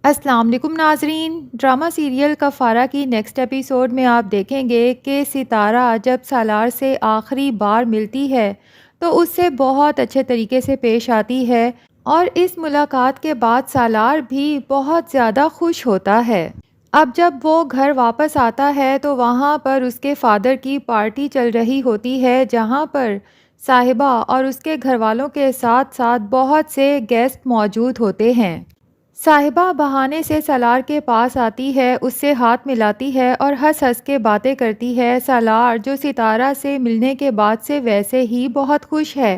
السلام علیکم ناظرین، ڈرامہ سیریل کفارہ کی نیکسٹ ایپیسوڈ میں آپ دیکھیں گے کہ ستارہ جب سالار سے آخری بار ملتی ہے تو اس سے بہت اچھے طریقے سے پیش آتی ہے، اور اس ملاقات کے بعد سالار بھی بہت زیادہ خوش ہوتا ہے۔ اب جب وہ گھر واپس آتا ہے تو وہاں پر اس کے فادر کی پارٹی چل رہی ہوتی ہے، جہاں پر صاحبہ اور اس کے گھر والوں کے ساتھ ساتھ بہت سے گیسٹ موجود ہوتے ہیں۔ صاحبہ بہانے سے سالار کے پاس آتی ہے، اس سے ہاتھ ملاتی ہے اور ہنس ہنس کے باتیں کرتی ہے۔ سالار جو ستارہ سے ملنے کے بعد سے ویسے ہی بہت خوش ہے،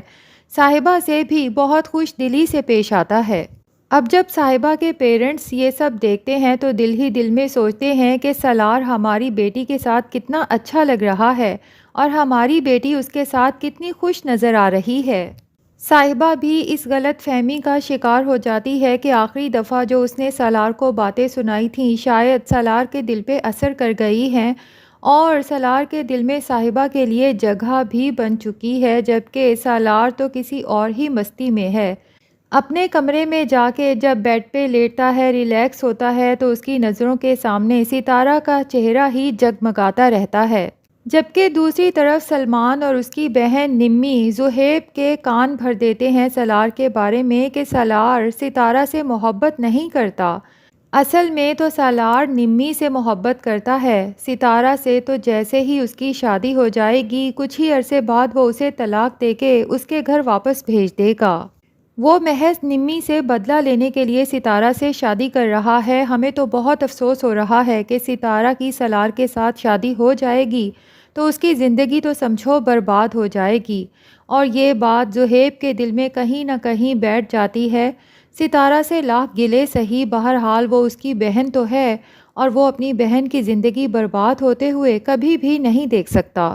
صاحبہ سے بھی بہت خوش دلی سے پیش آتا ہے۔ اب جب صاحبہ کے پیرنٹس یہ سب دیکھتے ہیں تو دل ہی دل میں سوچتے ہیں کہ سالار ہماری بیٹی کے ساتھ کتنا اچھا لگ رہا ہے اور ہماری بیٹی اس کے ساتھ کتنی خوش نظر آ رہی ہے۔ صاحبہ بھی اس غلط فہمی کا شکار ہو جاتی ہے کہ آخری دفعہ جو اس نے سالار کو باتیں سنائی تھیں شاید سالار کے دل پہ اثر کر گئی ہیں، اور سالار کے دل میں صاحبہ کے لیے جگہ بھی بن چکی ہے، جبکہ سالار تو کسی اور ہی مستی میں ہے۔ اپنے کمرے میں جا کے جب بیڈ پہ لیٹتا ہے، ریلیکس ہوتا ہے، تو اس کی نظروں کے سامنے ستارہ کا چہرہ ہی جگمگاتا رہتا ہے، جبکہ دوسری طرف سلمان اور اس کی بہن نمی زہیب کے کان بھر دیتے ہیں سالار کے بارے میں کہ سالار ستارہ سے محبت نہیں کرتا۔ اصل میں تو سالار نمی سے محبت کرتا ہے، ستارہ سے تو جیسے ہی اس کی شادی ہو جائے گی کچھ ہی عرصے بعد وہ اسے طلاق دے کے اس کے گھر واپس بھیج دے گا۔ وہ محض نمی سے بدلہ لینے کے لیے ستارہ سے شادی کر رہا ہے۔ ہمیں تو بہت افسوس ہو رہا ہے کہ ستارہ کی سالار کے ساتھ شادی ہو جائے گی تو اس کی زندگی تو سمجھو برباد ہو جائے گی، اور یہ بات زہیب کے دل میں کہیں نہ کہیں بیٹھ جاتی ہے۔ ستارہ سے لاکھ گلے سہی، بہرحال وہ اس کی بہن تو ہے، اور وہ اپنی بہن کی زندگی برباد ہوتے ہوئے کبھی بھی نہیں دیکھ سکتا۔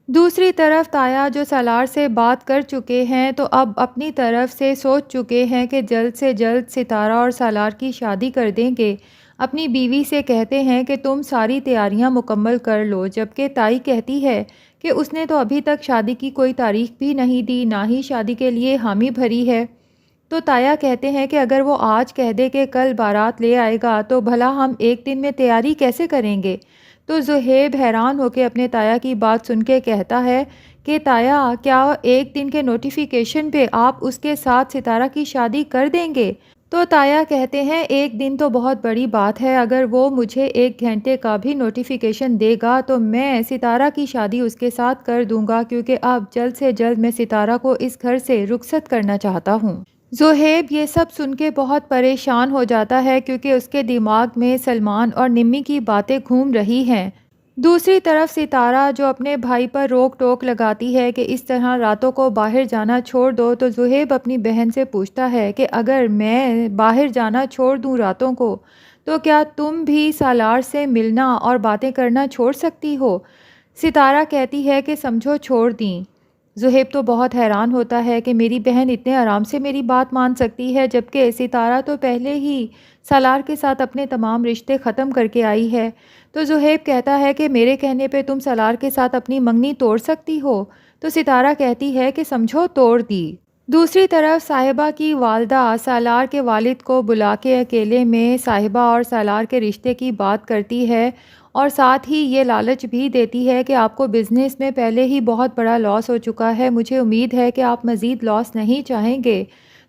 دوسری طرف تایا جو سالار سے بات کر چکے ہیں تو اب اپنی طرف سے سوچ چکے ہیں کہ جلد سے جلد ستارہ اور سالار کی شادی کر دیں گے۔ اپنی بیوی سے کہتے ہیں کہ تم ساری تیاریاں مکمل کر لو، جبکہ تائی کہتی ہے کہ اس نے تو ابھی تک شادی کی کوئی تاریخ بھی نہیں دی، نہ ہی شادی کے لیے حامی بھری ہے۔ تو تایا کہتے ہیں کہ اگر وہ آج کہہ دے کہ کل بارات لے آئے گا تو بھلا ہم ایک دن میں تیاری کیسے کریں گے؟ تو زہیب حیران ہو کے اپنے تایا کی بات سن کے کہتا ہے کہ تایا، کیا ایک دن کے نوٹیفیکیشن پہ آپ اس کے ساتھ ستارہ کی شادی کر دیں گے؟ تو تایا کہتے ہیں ایک دن تو بہت بڑی بات ہے، اگر وہ مجھے 1 گھنٹے کا بھی نوٹیفیکیشن دے گا تو میں ستارہ کی شادی اس کے ساتھ کر دوں گا، کیونکہ اب جلد سے جلد میں ستارہ کو اس گھر سے رخصت کرنا چاہتا ہوں۔ زہیب یہ سب سن کے بہت پریشان ہو جاتا ہے کیونکہ اس کے دماغ میں سلمان اور نمی کی باتیں گھوم رہی ہیں۔ دوسری طرف ستارہ جو اپنے بھائی پر روک ٹوک لگاتی ہے کہ اس طرح راتوں کو باہر جانا چھوڑ دو، تو زہیب اپنی بہن سے پوچھتا ہے کہ اگر میں باہر جانا چھوڑ دوں راتوں کو تو کیا تم بھی سالار سے ملنا اور باتیں کرنا چھوڑ سکتی ہو؟ ستارہ کہتی ہے کہ سمجھو چھوڑ دیں۔ زہیب تو بہت حیران ہوتا ہے کہ میری بہن اتنے آرام سے میری بات مان سکتی ہے، جبکہ ستارہ تو پہلے ہی سالار کے ساتھ اپنے تمام رشتے ختم کر کے آئی ہے۔ تو زہیب کہتا ہے کہ میرے کہنے پہ تم سالار کے ساتھ اپنی منگنی توڑ سکتی ہو؟ تو ستارہ کہتی ہے کہ سمجھو توڑ دی۔ دوسری طرف صاحبہ کی والدہ سالار کے والد کو بلا کے اکیلے میں صاحبہ اور سالار کے رشتے کی بات کرتی ہے، اور ساتھ ہی یہ لالچ بھی دیتی ہے کہ آپ کو بزنس میں پہلے ہی بہت بڑا لاس ہو چکا ہے، مجھے امید ہے کہ آپ مزید لاس نہیں چاہیں گے۔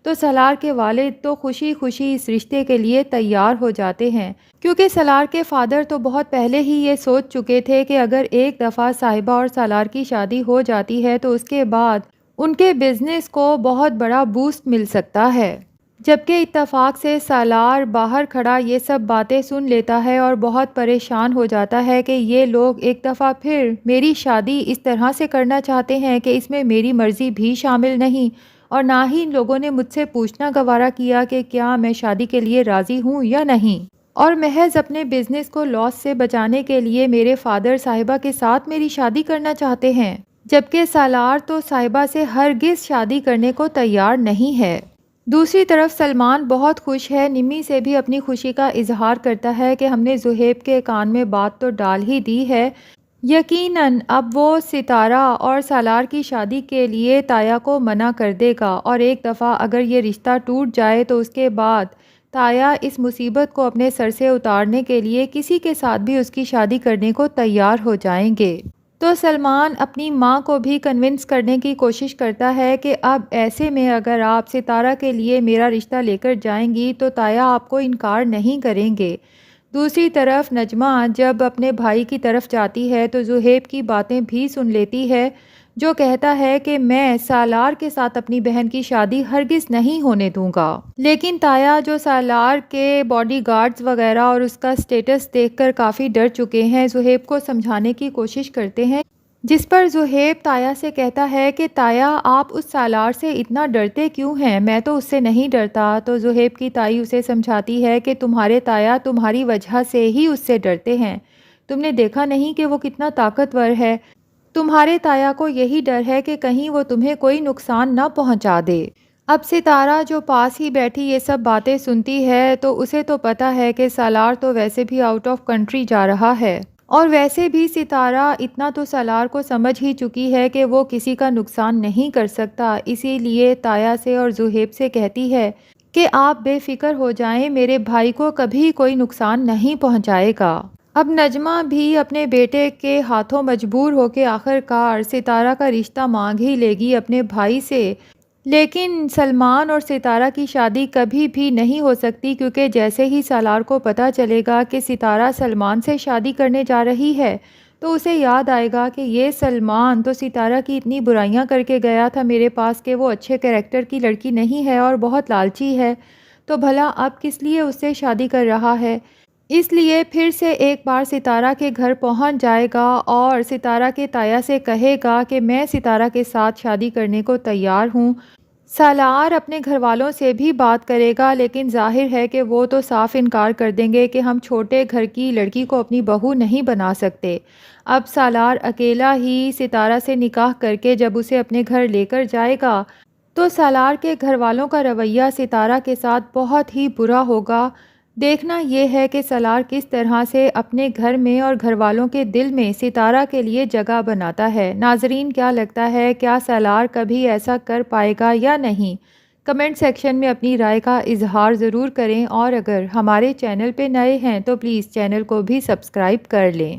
تو سالار کے والد تو خوشی خوشی اس رشتے کے لیے تیار ہو جاتے ہیں، کیونکہ سالار کے فادر تو بہت پہلے ہی یہ سوچ چکے تھے کہ اگر ایک دفعہ صاحبہ اور سالار کی شادی ہو جاتی ہے تو اس کے بعد ان کے بزنس کو بہت بڑا بوسٹ مل سکتا ہے۔ جبکہ اتفاق سے سالار باہر کھڑا یہ سب باتیں سن لیتا ہے اور بہت پریشان ہو جاتا ہے کہ یہ لوگ ایک دفعہ پھر میری شادی اس طرح سے کرنا چاہتے ہیں کہ اس میں میری مرضی بھی شامل نہیں، اور نہ ہی ان لوگوں نے مجھ سے پوچھنا گوارا کیا کہ کیا میں شادی کے لیے راضی ہوں یا نہیں، اور محض اپنے بزنس کو لاس سے بچانے کے لیے میرے فادر صاحبہ کے ساتھ میری شادی کرنا چاہتے ہیں، جبکہ سالار تو صاحبہ سے ہرگز شادی کرنے کو تیار نہیں ہے۔ دوسری طرف سلمان بہت خوش ہے، نمی سے بھی اپنی خوشی کا اظہار کرتا ہے کہ ہم نے زہیب کے کان میں بات تو ڈال ہی دی ہے، یقیناً اب وہ ستارہ اور سالار کی شادی کے لیے تایا کو منع کر دے گا، اور ایک دفعہ اگر یہ رشتہ ٹوٹ جائے تو اس کے بعد تایا اس مصیبت کو اپنے سر سے اتارنے کے لیے کسی کے ساتھ بھی اس کی شادی کرنے کو تیار ہو جائیں گے۔ تو سلمان اپنی ماں کو بھی کنونس کرنے کی کوشش کرتا ہے کہ اب ایسے میں اگر آپ ستارہ کے لیے میرا رشتہ لے کر جائیں گی تو تایا آپ کو انکار نہیں کریں گے۔ دوسری طرف نجمہ جب اپنے بھائی کی طرف جاتی ہے تو زہیب کی باتیں بھی سن لیتی ہے، جو کہتا ہے کہ میں سالار کے ساتھ اپنی بہن کی شادی ہرگز نہیں ہونے دوں گا۔ لیکن تایا جو سالار کے باڈی گارڈز وغیرہ اور اس کا سٹیٹس دیکھ کر کافی ڈر چکے ہیں، زہیب کو سمجھانے کی کوشش کرتے ہیں، جس پر زہیب تایا سے کہتا ہے کہ تایا آپ اس سالار سے اتنا ڈرتے کیوں ہیں؟ میں تو اس سے نہیں ڈرتا۔ تو زہیب کی تائی اسے سمجھاتی ہے کہ تمہارے تایا تمہاری وجہ سے ہی اس سے ڈرتے ہیں، تم نے دیکھا نہیں کہ وہ کتنا طاقتور ہے، تمہارے تایا کو یہی ڈر ہے کہ کہیں وہ تمہیں کوئی نقصان نہ پہنچا دے۔ اب ستارہ جو پاس ہی بیٹھی یہ سب باتیں سنتی ہے تو اسے تو پتہ ہے کہ سالار تو ویسے بھی آؤٹ آف کنٹری جا رہا ہے، اور ویسے بھی ستارہ اتنا تو سالار کو سمجھ ہی چکی ہے کہ وہ کسی کا نقصان نہیں کر سکتا، اسی لیے تایا سے اور زہیب سے کہتی ہے کہ آپ بے فکر ہو جائیں، میرے بھائی کو کبھی کوئی نقصان نہیں پہنچائے گا۔ اب نجمہ بھی اپنے بیٹے کے ہاتھوں مجبور ہو کے آخرکار ستارہ کا رشتہ مانگ ہی لے گی اپنے بھائی سے، لیکن سلمان اور ستارہ کی شادی کبھی بھی نہیں ہو سکتی، کیونکہ جیسے ہی سالار کو پتہ چلے گا کہ ستارہ سلمان سے شادی کرنے جا رہی ہے تو اسے یاد آئے گا کہ یہ سلمان تو ستارہ کی اتنی برائیاں کر کے گیا تھا میرے پاس کہ وہ اچھے کیریکٹر کی لڑکی نہیں ہے اور بہت لالچی ہے، تو بھلا اب کس لیے اس سے شادی کر رہا ہے؟ اس لیے پھر سے ایک بار ستارہ کے گھر پہنچ جائے گا اور ستارہ کے تایا سے کہے گا کہ میں ستارہ کے ساتھ شادی کرنے کو تیار ہوں۔ سالار اپنے گھر والوں سے بھی بات کرے گا، لیکن ظاہر ہے کہ وہ تو صاف انکار کر دیں گے کہ ہم چھوٹے گھر کی لڑکی کو اپنی بہو نہیں بنا سکتے۔ اب سالار اکیلا ہی ستارہ سے نکاح کر کے جب اسے اپنے گھر لے کر جائے گا تو سالار کے گھر والوں کا رویہ ستارہ کے ساتھ بہت ہی برا ہوگا۔ دیکھنا یہ ہے کہ سالار کس طرح سے اپنے گھر میں اور گھر والوں کے دل میں ستارہ کے لیے جگہ بناتا ہے۔ ناظرین کیا لگتا ہے، کیا سالار کبھی ایسا کر پائے گا یا نہیں؟ کمنٹ سیکشن میں اپنی رائے کا اظہار ضرور کریں، اور اگر ہمارے چینل پہ نئے ہیں تو پلیز چینل کو بھی سبسکرائب کر لیں۔